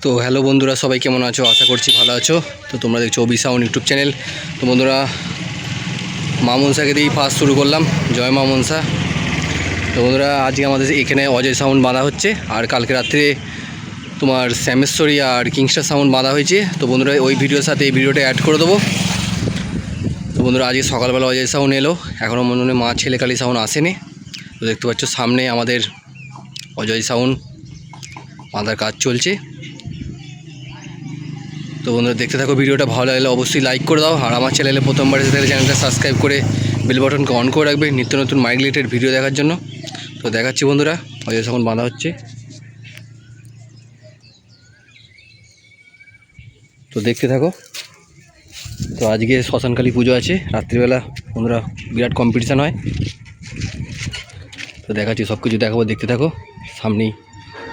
তো হ্যালো বন্ধুরা, সবাই কেমন আছো? আশা করছি ভালো আছো। তো তোমরা দেখছো অভি সাউন্ড ইউটিউব চ্যানেল। তো বন্ধুরা, মা মনসাকে দিয়েই ফার্স্ট শুরু করলাম। জয় মা মনসা। তো বন্ধুরা, আজকে আমাদের এখানে অজয় সাউন্ড বাঁধা হচ্ছে, আর কালকে রাত্রে তোমার শ্যামেশ্বরী আর কিংস্টার সাউন্ড বাঁধা হয়েছে। তো বন্ধুরা, ওই ভিডিওর সাথে এই ভিডিওটা অ্যাড করে দেবো। তো বন্ধুরা, আজকে সকালবেলা অজয় সাউন্ড এলো, এখনও মনে মনে মা ছেলেকালী সাউন্ড আসেনি। তো দেখতে পাচ্ছ সামনে আমাদের অজয় সাউন্ড বাঁধার কাজ চলছে। তো বন্ধুরা, দেখতে থাকো ভিডিওটা। ভালো লাগলে অবশ্যই লাইক করে দাও, আর আমার চ্যানেলে প্রথমবার এসে থাকলে চ্যানেলটা সাবস্ক্রাইব করে বেল বাটনকে অন করে রাখবে নিত্য নতুন মাইক রিলেটেড ভিডিও দেখার জন্য। তো দেখাচ্ছি বন্ধুরা, অজয় সাউন্ড বাঁধা হচ্ছে। তো দেখতে থাকো। তো আজকে শ্মশানকালী পুজো আছে রাত্রিবেলা বন্ধুরা, বিরাট কম্পিটিশান হয়। তো দেখাচ্ছি, সব কিছু দেখাবো, দেখতে থাকো। সামনেই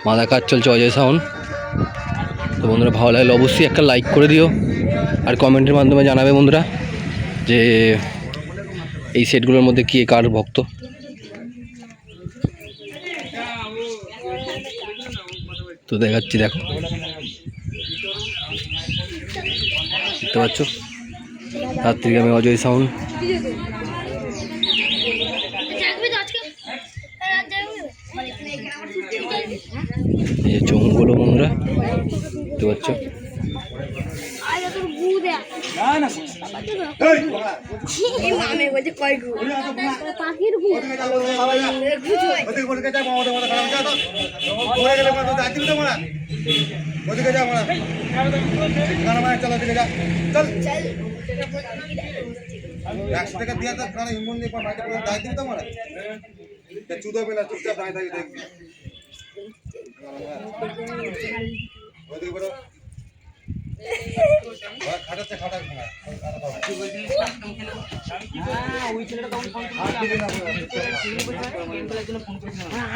বাঁধা কাজ চলছে অজয় সাউন্ড। তো বন্ধুরা, ভালো লাগলে অবশ্যই একটা লাইক করে দিও, আর কমেন্টের মাধ্যমে জানাবে বন্ধুরা যে এই সেটগুলোর মধ্যে কে কার ভক্ত। তো দেখাচ্ছি, দেখো, দেখতে পাচ্ছ রাত্রিগামী অজয় সাউন্ড। এই যে চোঙগুলো বন্ধুরা দেখতে পাচ্ছ।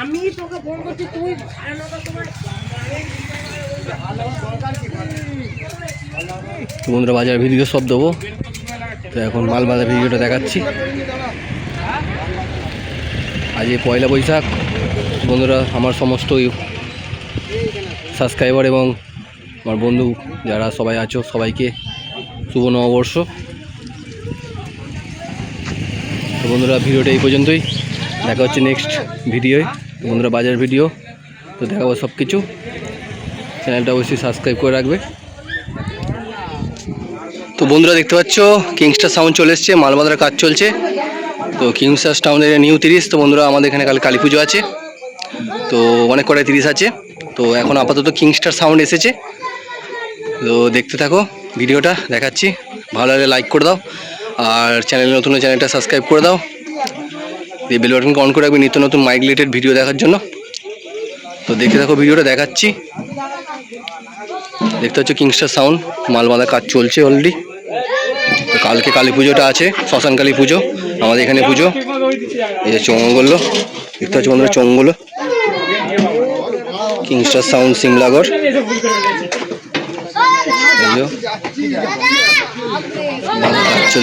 আমি তোকে ফোন করছি, তুই বন্ধুরা, বাজার ভিডিও সব দেবো। তো এখন মাল বাজার ভিডিওটা দেখাচ্ছি। আজ পয়লা বৈশাখ বন্ধুরা, আমার সমস্ত সাবস্ক্রাইবার এবং আমার বন্ধু যারা সবাই আছো সবাইকে শুভ নববর্ষ। তো বন্ধুরা, ভিডিওটা এই পর্যন্তই, দেখা হচ্ছে নেক্সট ভিডিওয় বন্ধুরা, বাজার ভিডিও। তো দেখাবো সব কিছু, চ্যানেলটা অবশ্যই সাবস্ক্রাইব করে রাখবে। তো বন্ধুরা, দেখতে পাচ্ছ কিংস্টার সাউন্ড চলে এসছে, মাল বাঁধার কাজ চলছে। তো কিংস্টার সাউন্ডের নিউ 30। তো বন্ধুরা, আমাদের এখানে কাল কালী পুজো আছে, তো অনেক কটাই 30 আছে। তো এখন আপাতত কিংস্টার সাউন্ড এসেছে। তো দেখতে থাকো ভিডিওটা, দেখাচ্ছি। ভালো লাগলে লাইক করে দাও, আর চ্যানেলে নতুন চ্যানেলটা সাবস্ক্রাইব করে দাও, দিয়ে বেল বাটনকে অন করে রাখবে নিত্য নতুন মাইক রিলেটেড ভিডিও দেখার জন্য। তো দেখতে থাকো ভিডিওটা, দেখাচ্ছি। দেখতে পাচ্ছ কিংস্টার সাউন্ড মাল বাঁধা কাজ চলছে অলরেডি। তো কালকে কালী পুজোটা আছে, শ্মশানকালী পুজো আমাদের এখানে পুজো। এই যে চোঙগুলো দেখতে পাচ্ছ বন্ধুরা, চোঙগুলো কিংস্টার সাউন্ড সিমলাগড়।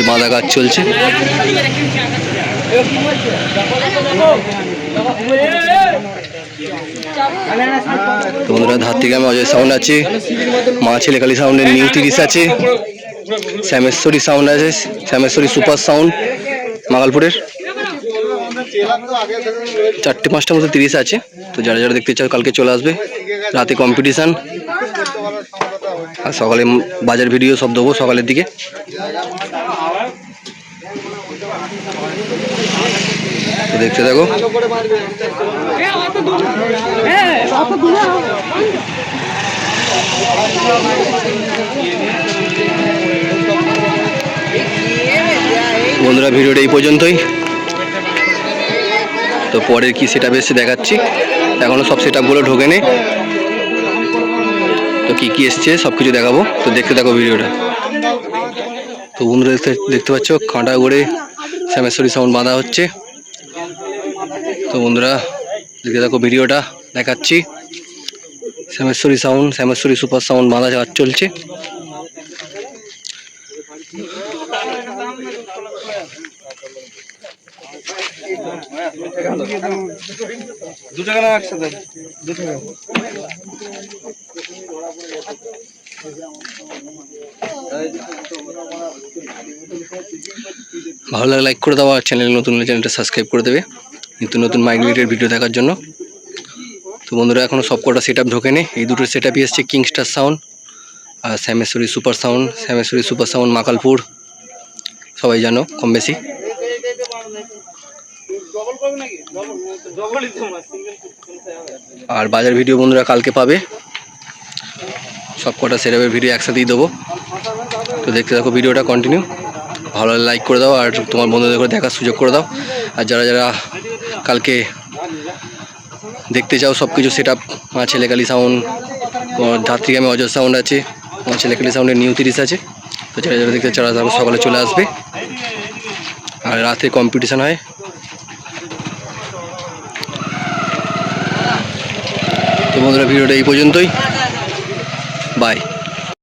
বাঁধা কাজ চলছে। তো বন্ধুরা, ধাত্রীগ্রামে অজয় সাউন্ড আছে, মা ছেলেকালী সাউন্ডের নিউ 30 আছে, শ্যামেশ্বরী সাউন্ড আছে, শ্যামেশ্বরী সুপার সাউন্ড মাগালপুরের। 4-5টা মতো 30 আছে। তো যারা যারা দেখতে চাও কালকে চলে আসবে, রাতে কম্পিটিশান, আর সকালে বাজার ভিডিও সব দেবো সকালের দিকে। তো দেখতে থাকো। বন্ধুরা, ভিডিওটা এই পর্যন্তই। তো পরের কি সেটআপ এসে দেখাচ্ছি, এখনো সব সেটআপগুলো ঢোকেনি। তো কি কি এসছে সব কিছু দেখাবো, তো দেখতে থাকো ভিডিওটা। তো বন্ধুরা, দেখতে পাচ্ছ কাঁটা করে শ্যামেশ্বরী সাউন্ড বাঁধা হচ্ছে। তো বন্ধুরা, দেখতে থাকো ভিডিওটা, দেখাচ্ছি। Shyameshwari sound, Shyameshwari super sound বাঁধা কাজ চলছে। দু টাকা না একসাথে, দু টাকা। ভালো লাগলে লাইক করে দাও, আর চ্যানেল নতুন হলে চ্যানেলটা সাবস্ক্রাইব করে দেবে নিত্য নতুন মাইক রিলেটেড ভিডিও দেখার জন্য। তো বন্ধুরা এখনও সব কটা সেট আপ ঢোকেনি। এই দুটো সেট আপই এসছে কিংস্টার সাউন্ড আর Shyameshwari super sound. Shyameshwari super sound Makalpur, সবাই জানো কম বেশি। আর বাজার ভিডিও বন্ধুরা কালকে পাবে, সব কটা সেট আপের ভিডিও একসাথেই দেবো। তো দেখতে থাকো ভিডিওটা কন্টিনিউ। ভালো লাইক করে দাও আর তোমার বন্ধুদের করে দেখার সুযোগ করে দাও। আর যারা যারা কালকে দেখতে চাও সব কিছু সেট আপ, আমার ছেলেকালী সাউন্ড, ধাত্রীগ্রামে অজয় সাউন্ড আছে, আমার ছেলেকালী সাউন্ডের নিউ 30 আছে। তো যারা যারা দেখতে চাও তারা সকালে চলে আসবে, আর রাতে কম্পিটিশান হয়। তো বন্ধুরা ভিডিওটা এই পর্যন্তই, বাই।